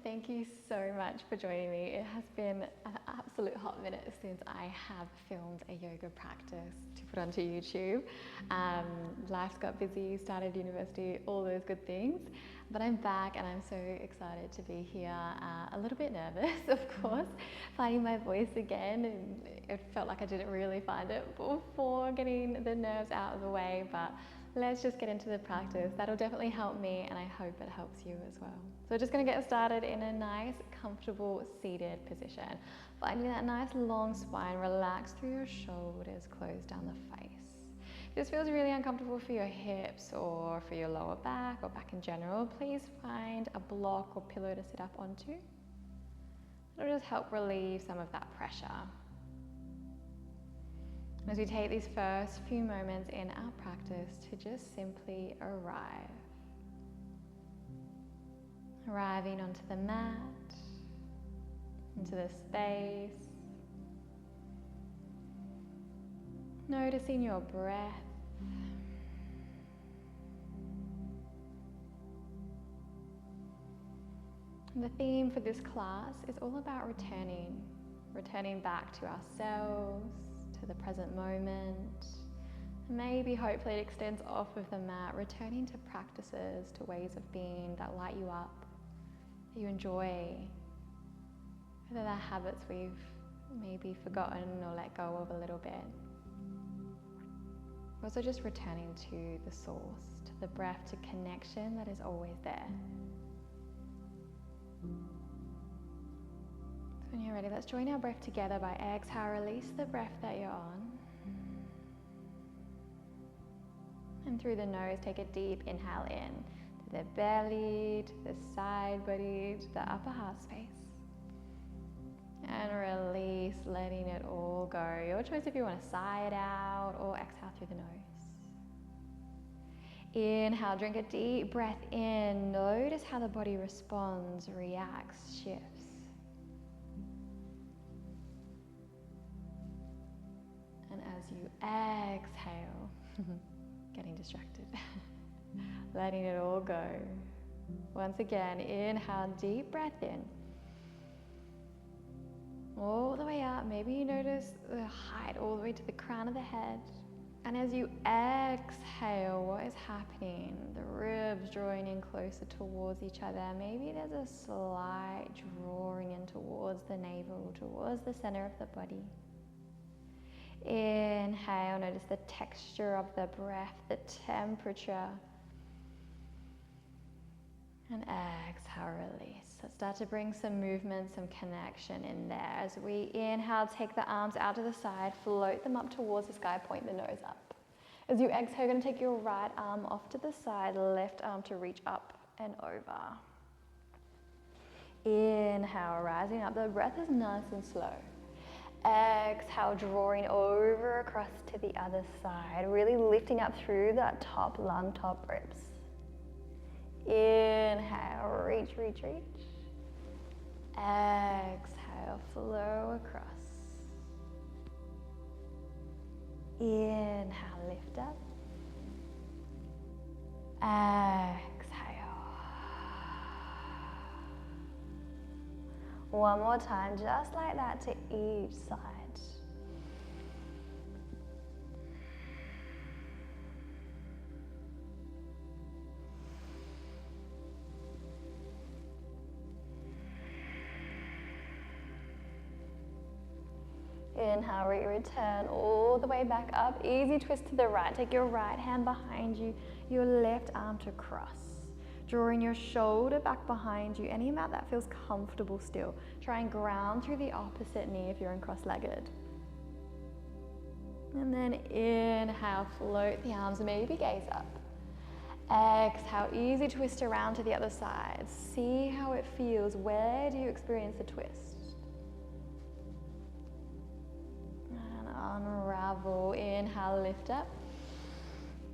thank you so much for joining me. It has been an absolute hot minute since I have filmed a yoga practice to put onto YouTube. Life's got busy, started university, all those good things. But I'm back and I'm so excited to be here. A little bit nervous, of course, finding my voice again. And it felt like I didn't really find it before getting the nerves out of the way, but let's just get into the practice. That'll definitely help me and I hope it helps you as well. So we're just going to get started in a nice, comfortable seated position. Finding that nice long spine, relax through your shoulders, close down the face. If this feels really uncomfortable for your hips or for your lower back or back in general, please find a block or pillow to sit up onto. It'll just help relieve some of that pressure. As we take these first few moments in our practice to just simply arrive. Arriving onto the mat, into the space. Noticing your breath. And the theme for this class is all about returning back to ourselves, to the present moment. And maybe hopefully it extends off of the mat, returning to practices, to ways of being that light you up, that you enjoy, whether they're habits we've maybe forgotten or let go of a little bit. Also just returning to the source, to the breath, to connection that is always there. When you're ready, let's join our breath together by exhale, release the breath that you're on. And through the nose, take a deep inhale in to the belly, to the side body, to the upper heart space. And release, letting it all go. Your choice if you want to sigh it out or exhale through the nose. Inhale, drink a deep breath in. Notice how the body responds, reacts, shifts. And as you exhale, getting distracted, letting it all go. Once again, inhale, deep breath in. All the way up, maybe you notice the height all the way to the crown of the head. And as you exhale, what is happening? The ribs drawing in closer towards each other. Maybe there's a slight drawing in towards the navel, towards the center of the body. Inhale, notice the texture of the breath, the temperature. And exhale, release. Let's start to bring some movement, some connection in there. As we inhale, take the arms out to the side, float them up towards the sky, point the nose up. As you exhale, you're going to take your right arm off to the side, left arm to reach up and over. Inhale, rising up. The breath is nice and slow. Exhale, drawing over across to the other side, really lifting up through that top lung, top ribs. Inhale, reach, reach, reach. Exhale, flow across. Inhale, lift up. Exhale. One more time, just like that to each side. Inhale, return all the way back up. Easy twist to the right. Take your right hand behind you, your left arm to cross. Drawing your shoulder back behind you, any amount that feels comfortable still. Try and ground through the opposite knee if you're in cross-legged. And then inhale, float the arms, maybe gaze up. Exhale, easy twist around to the other side. See how it feels. Where do you experience the twist? And unravel, inhale, lift up.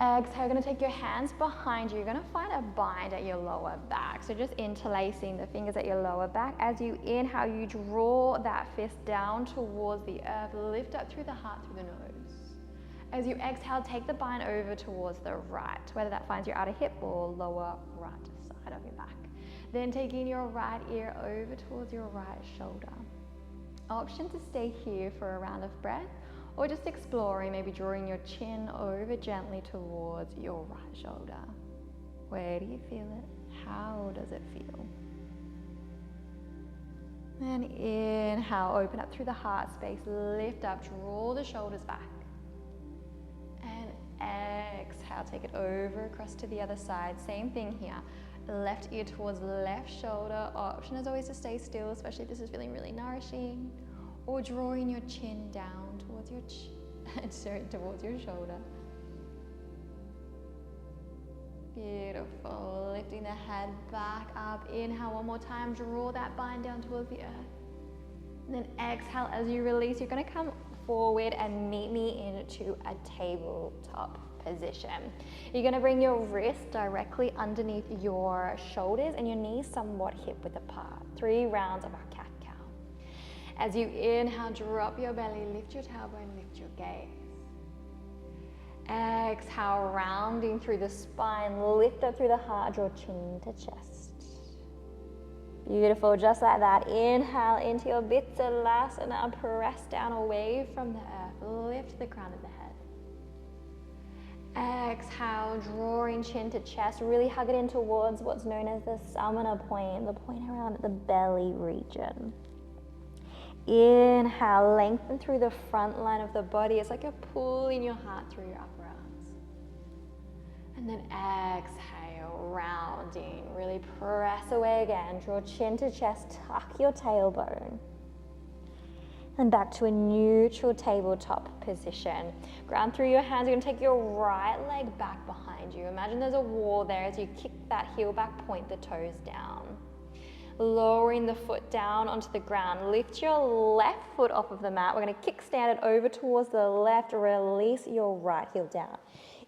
Exhale, you're going to take your hands behind you. You're going to find a bind at your lower back. So just interlacing the fingers at your lower back. As you inhale, you draw that fist down towards the earth. Lift up through the heart, through the nose. As you exhale, take the bind over towards the right, whether that finds your outer hip or lower right side of your back. Then taking your right ear over towards your right shoulder. Option to stay here for a round of breath, or just exploring, maybe drawing your chin over gently towards your right shoulder. Where do you feel it? How does it feel? And inhale, open up through the heart space, lift up, draw the shoulders back. And exhale, take it over across to the other side. Same thing here. Left ear towards left shoulder. Option is always to stay still, especially if this is feeling really nourishing. Or drawing your chin down towards your towards your shoulder. Beautiful. Lifting the head back up. Inhale one more time. Draw that bind down towards the earth. And then exhale as you release. You're going to come forward and meet me into a tabletop position. You're going to bring your wrist directly underneath your shoulders and your knees somewhat hip width apart. 3 rounds of our cat. As you inhale, drop your belly, lift your tailbone, lift your gaze. Exhale, rounding through the spine, lift up through the heart, draw chin to chest. Beautiful, just like that. Inhale into your Vitsalasana, press down away from the earth, lift the crown of the head. Exhale, drawing chin to chest, really hug it in towards what's known as the samana point, the point around the belly region. Inhale, lengthen through the front line of the body. It's like you're pulling your heart through your upper arms. And then exhale, rounding. Really press away again. Draw chin to chest, tuck your tailbone. And back to a neutral tabletop position. Ground through your hands. You're going to take your right leg back behind you. Imagine there's a wall there. As you kick that heel back, point the toes down. Lowering the foot down onto the ground. Lift your left foot off of the mat. We're going to kickstand it over towards the left. Release your right heel down.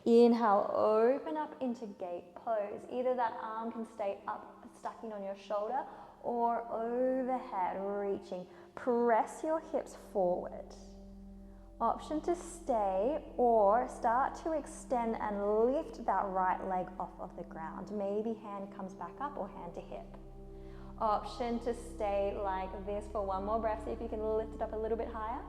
Inhale, open up into gate pose. Either that arm can stay up, stucking on your shoulder, or overhead, reaching. Press your hips forward. Option to stay or start to extend and lift that right leg off of the ground. Maybe hand comes back up or hand to hip. Option to stay like this for one more breath. See if you can lift it up a little bit higher.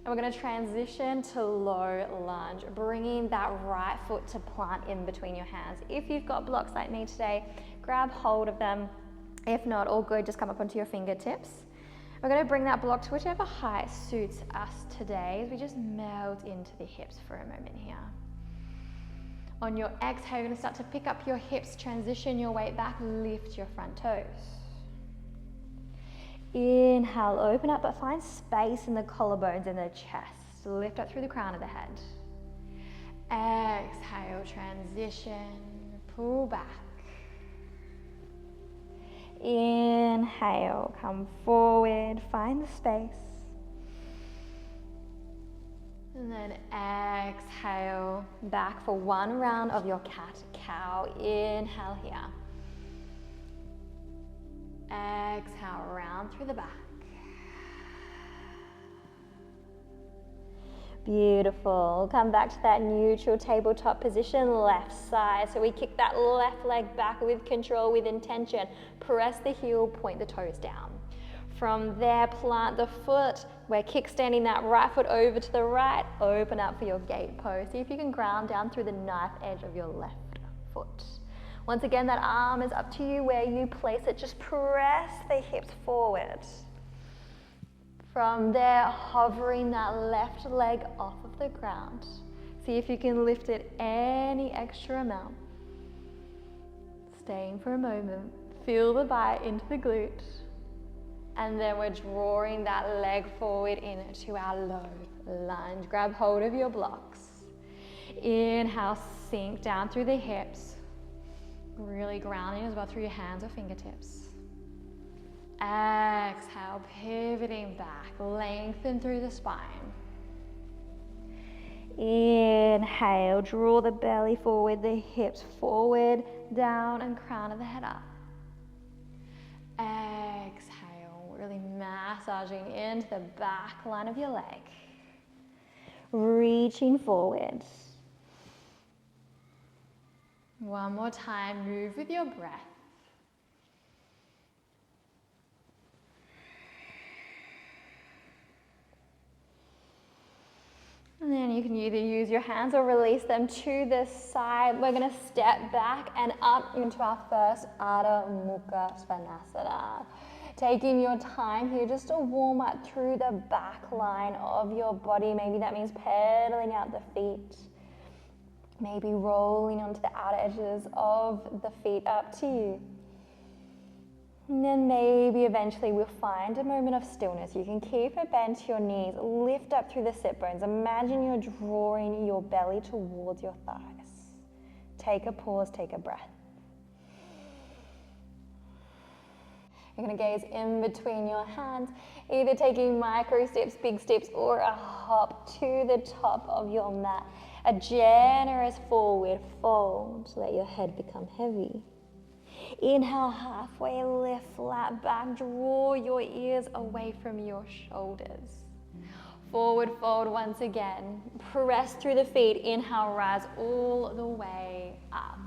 And we're going to transition to low lunge, bringing that right foot to plant in between your hands. If you've got blocks like me today, grab hold of them. If not, all good, just come up onto your fingertips. We're going to bring that block to whichever height suits us today as we just melt into the hips for a moment here. On your exhale, you're going to start to pick up your hips, transition your weight back, lift your front toes. Inhale, open up, but find space in the collarbones and the chest. Lift up through the crown of the head. Exhale, transition, pull back. Inhale, come forward, find the space. And then exhale, back for one round of your cat-cow. Inhale here. Exhale, round through the back. Beautiful. Come back to that neutral tabletop position, left side. So we kick that left leg back with control, with intention. Press the heel, point the toes down. From there, plant the foot. We're kickstanding that right foot over to the right. Open up for your gate pose. See if you can ground down through the knife edge of your left foot. Once again, that arm is up to you where you place it. Just press the hips forward. From there, hovering that left leg off of the ground. See if you can lift it any extra amount. Staying for a moment. Feel the bite into the glute. And then we're drawing that leg forward into our low lunge. Grab hold of your blocks. Inhale, sink down through the hips. Really grounding as well through your hands or fingertips. Exhale, pivoting back, lengthen through the spine. Inhale, draw the belly forward, the hips forward, down, and crown of the head up. Exhale, really massaging into the back line of your leg. Reaching forward. One more time, move with your breath. you can either use your hands or release them to the side. We're going to step back and up into our first Ardha Mukha Svanasana. Taking your time here just to warm up through the back line of your body. Maybe that means pedaling out the feet. Maybe rolling onto the outer edges of the feet, up to you. And then maybe eventually we'll find a moment of stillness. You can keep it bent to your knees, lift up through the sit bones. Imagine you're drawing your belly towards your thighs. Take a pause, take a breath. You're going to gaze in between your hands, either taking micro steps, big steps, or a hop to the top of your mat. A generous forward fold. Let your head become heavy. Inhale, halfway lift, flat back. Draw your ears away from your shoulders. Forward fold once again. Press through the feet. Inhale, rise all the way up.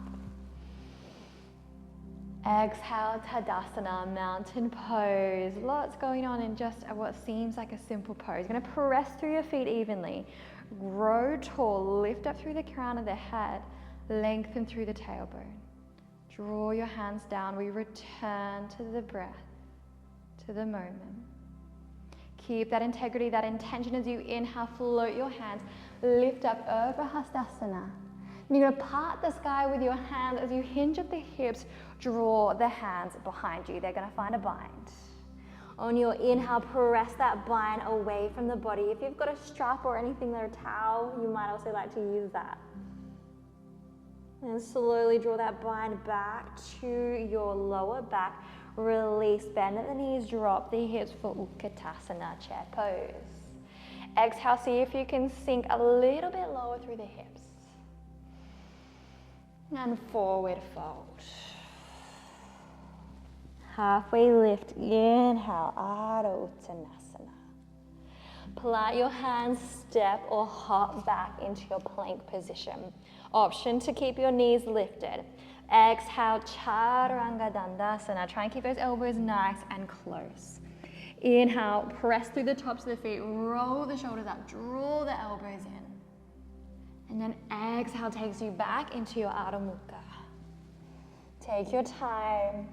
Exhale, Tadasana, mountain pose. Lots going on in just what seems like a simple pose. You're going to press through your feet evenly. Grow tall, lift up through the crown of the head, lengthen through the tailbone. Draw your hands down. We return to the breath, to the moment. Keep that integrity, that intention as you inhale, float your hands, lift up over Hastasana. And you're going to part the sky with your hands as you hinge at the hips, draw the hands behind you. They're going to find a bind. On your inhale, press that bind away from the body. If you've got a strap or anything or a towel, you might also like to use that. And slowly draw that bind back to your lower back. Release, bend at the knees, drop the hips for Utkatasana, chair pose. Exhale, see if you can sink a little bit lower through the hips. And forward fold. Halfway lift, inhale, Ardha Uttanasana. Plant your hands, step or hop back into your plank position. Option to keep your knees lifted. Exhale, Chaturanga Dandasana. Try and keep those elbows nice and close. Inhale, press through the tops of the feet, roll the shoulders up, draw the elbows in. And then exhale takes you back into your Ardha Mukha. Take your time.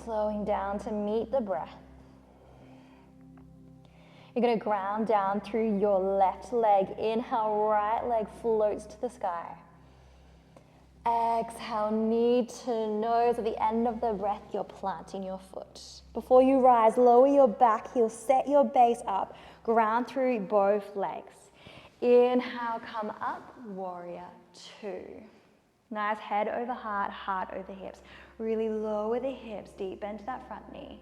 Slowing down to meet the breath. You're going to ground down through your left leg. Inhale, right leg floats to the sky. Exhale, knee to nose. At the end of the breath, you're planting your foot. Before you rise, lower your back heel, set your base up, ground through both legs. Inhale, come up, warrior two. Nice head over heart, heart over hips. Really lower the hips, deep bend to that front knee.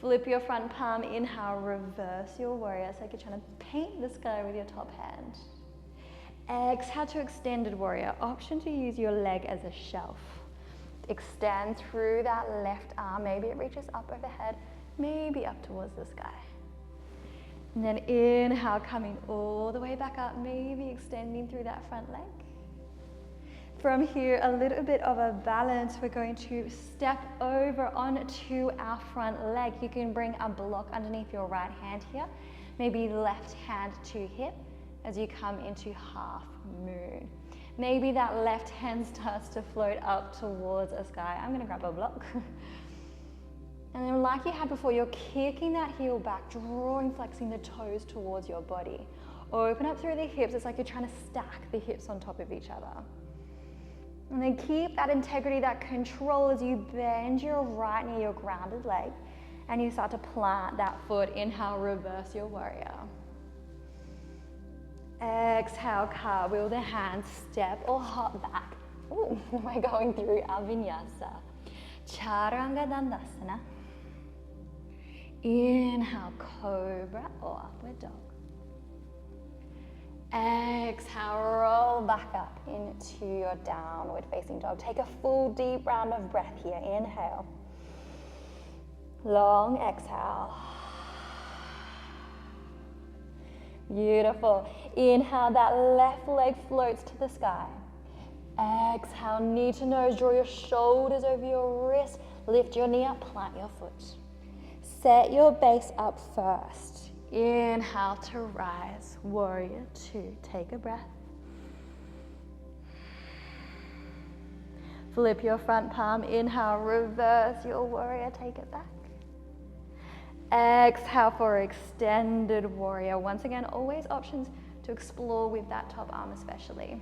Flip your front palm, inhale, reverse your warrior. It's like you're trying to paint the sky with your top hand. Exhale to extended warrior. Option to use your leg as a shelf. Extend through that left arm. Maybe it reaches up overhead, maybe up towards the sky. And then inhale, coming all the way back up, maybe extending through that front leg. From here, a little bit of a balance. We're going to step over onto our front leg. You can bring a block underneath your right hand here. Maybe left hand to hip as you come into half moon. Maybe that left hand starts to float up towards a sky. I'm going to grab a block. And then like you had before, you're kicking that heel back, drawing, flexing the toes towards your body. Open up through the hips. It's like you're trying to stack the hips on top of each other. And then keep that integrity, that control as you bend your right knee, your grounded leg, and you start to plant that foot. Inhale, reverse your warrior. Exhale, cartwheel the hands, step or hop back. Ooh, we're going through our Vinyasa. Chaturanga Dandasana. Inhale, cobra or upward dog. Exhale, roll back up into your downward facing dog. Take a full deep round of breath here. Inhale. Long exhale. Beautiful. Inhale, that left leg floats to the sky. Exhale, knee to nose. Draw your shoulders over your wrist. Lift your knee up, plant your foot. Set your base up first. Inhale to rise, warrior two. Take a breath. Flip your front palm, inhale, reverse your warrior, take it back. Exhale for extended warrior. Once again, always options to explore with that top arm especially.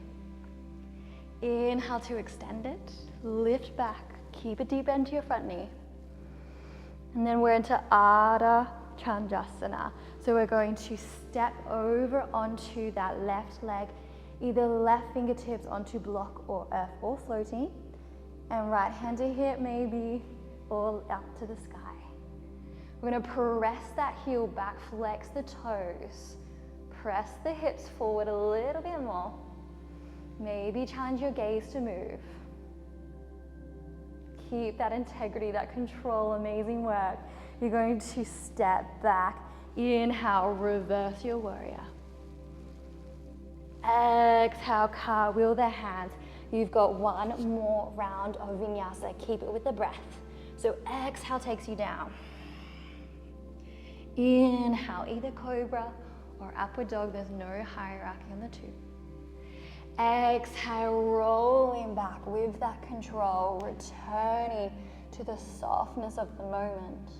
Inhale to extend it, lift back, keep a deep bend to your front knee. And then we're into Ardha Chandrasana. So we're going to step over onto that left leg, either left fingertips onto block or earth or floating, and right hand to hip maybe all up to the sky. We're going to press that heel back, flex the toes, press the hips forward a little bit more. Maybe challenge your gaze to move. Keep that integrity, that control, amazing work. You're going to step back, inhale, reverse your warrior. Exhale, cartwheel the hands. You've got one more round of Vinyasa. Keep it with the breath. So exhale takes you down. Inhale, either cobra or upward dog. There's no hierarchy on the two. Exhale, rolling back with that control, returning to the softness of the moment.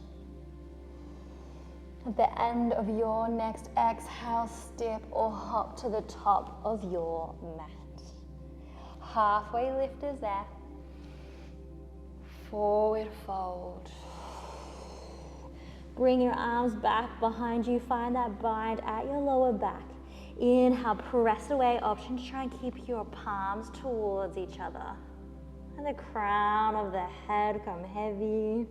At the end of your next exhale, step or hop to the top of your mat. Halfway lift is there. Forward fold. Bring your arms back behind you. Find that bind at your lower back. Inhale, press away. Option to try and keep your palms towards each other. And the crown of the head come heavy.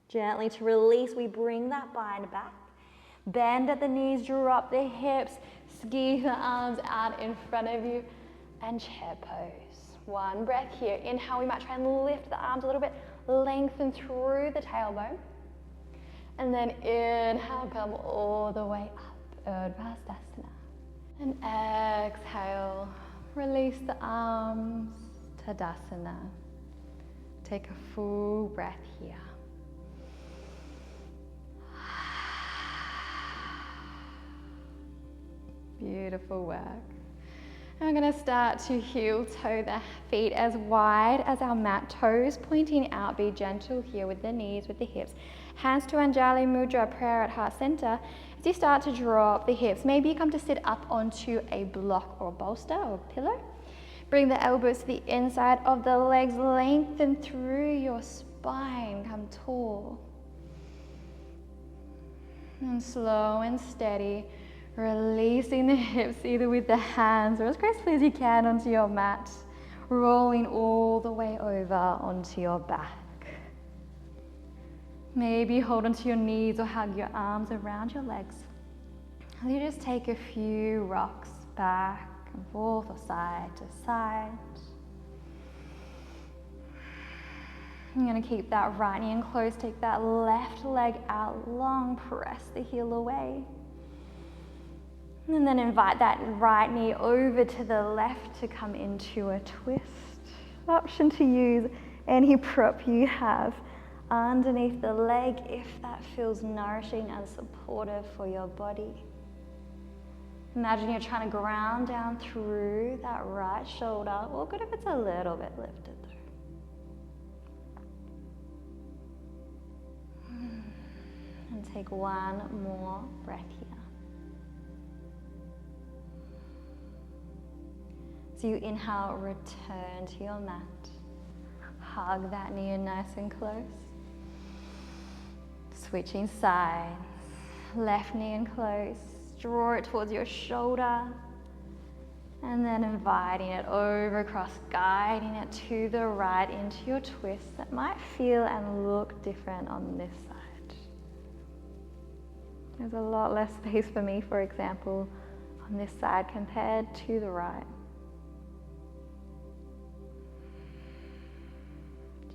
Gently to release, we bring that bind back. Bend at the knees, drop the hips, squeeze the arms out in front of you, and chair pose. One breath here. Inhale, we might try and lift the arms a little bit, lengthen through the tailbone. And then inhale, come all the way up, Urdhva. And exhale, release the arms, Tadasana. Take a full breath here. Beautiful work. And we're going to start to heel toe the feet as wide as our mat, toes pointing out. Be gentle here with the knees, with the hips. Hands to Anjali Mudra, prayer at heart center. As you start to drop the hips, maybe you come to sit up onto a block or bolster or pillow. Bring the elbows to the inside of the legs, lengthen through your spine, come tall. And slow and steady, releasing the hips either with the hands or as gracefully as you can onto your mat, rolling all the way over onto your back. Maybe hold onto your knees or hug your arms around your legs. And you just take a few rocks back and forth or side to side. I'm going to keep that right knee in close, take that left leg out long, press the heel away. And then invite that right knee over to the left to come into a twist. Option to use any prop you have underneath the leg if that feels nourishing and supportive for your body. Imagine you're trying to ground down through that right shoulder. All good if it's a little bit lifted though. And take one more breath here. So you inhale, return to your mat. Hug that knee in nice and close. Switching sides. Left knee in close. Draw it towards your shoulder. And then inviting it over across, guiding it to the right into your twist that might feel and look different on this side. There's a lot less space for me, for example, on this side compared to the right.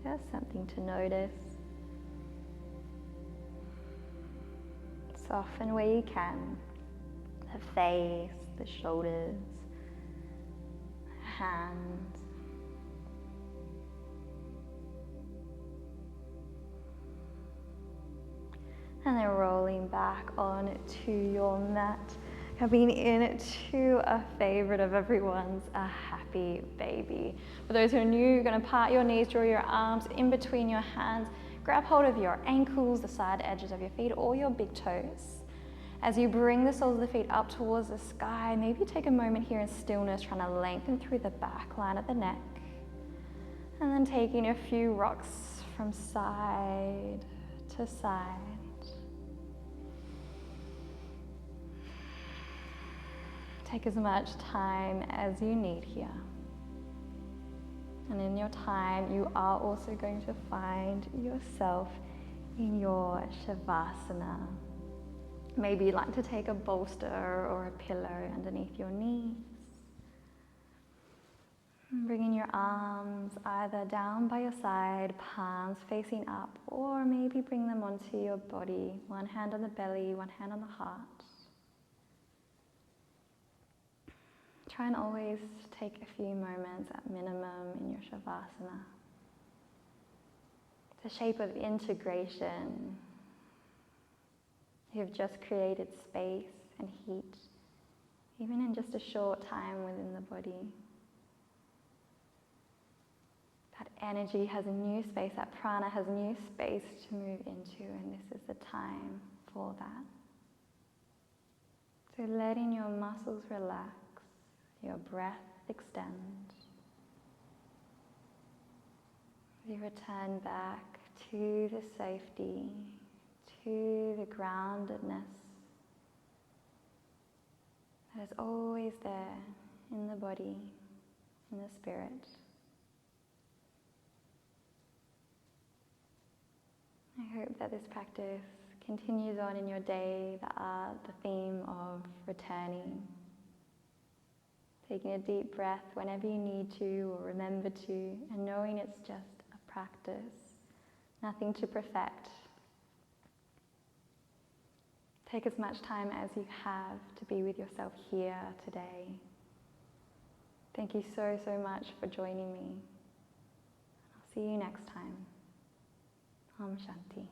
Just something to notice. Soften where you can. The face, the shoulders, hands. And then rolling back onto your mat. Coming into a favorite of everyone's, a happy baby. For those who are new, you're going to part your knees, draw your arms in between your hands, grab hold of your ankles, the side edges of your feet, or your big toes. As you bring the soles of the feet up towards the sky, maybe take a moment here in stillness, trying to lengthen through the back line of the neck. And then taking a few rocks from side to side. Take as much time as you need here. And in your time, you are also going to find yourself in your Shavasana. Maybe you'd like to take a bolster or a pillow underneath your knees. Bringing your arms either down by your side, palms facing up, or maybe bring them onto your body. One hand on the belly, one hand on the heart. Try and always take a few moments at minimum in your Shavasana. It's a shape of integration. You've just created space and heat, even in just a short time within the body. That energy has a new space, that prana has new space to move into, and this is the time for that. So letting your muscles relax, your breath extend. You return back to the safety, to the groundedness that is always there in the body, in the spirit. I hope that this practice continues on in your day, the theme of returning. Taking a deep breath whenever you need to or remember to, and knowing it's just a practice, nothing to perfect. Take as much time as you have to be with yourself here today. Thank you so, so much for joining me. I'll see you next time. Om Shanti.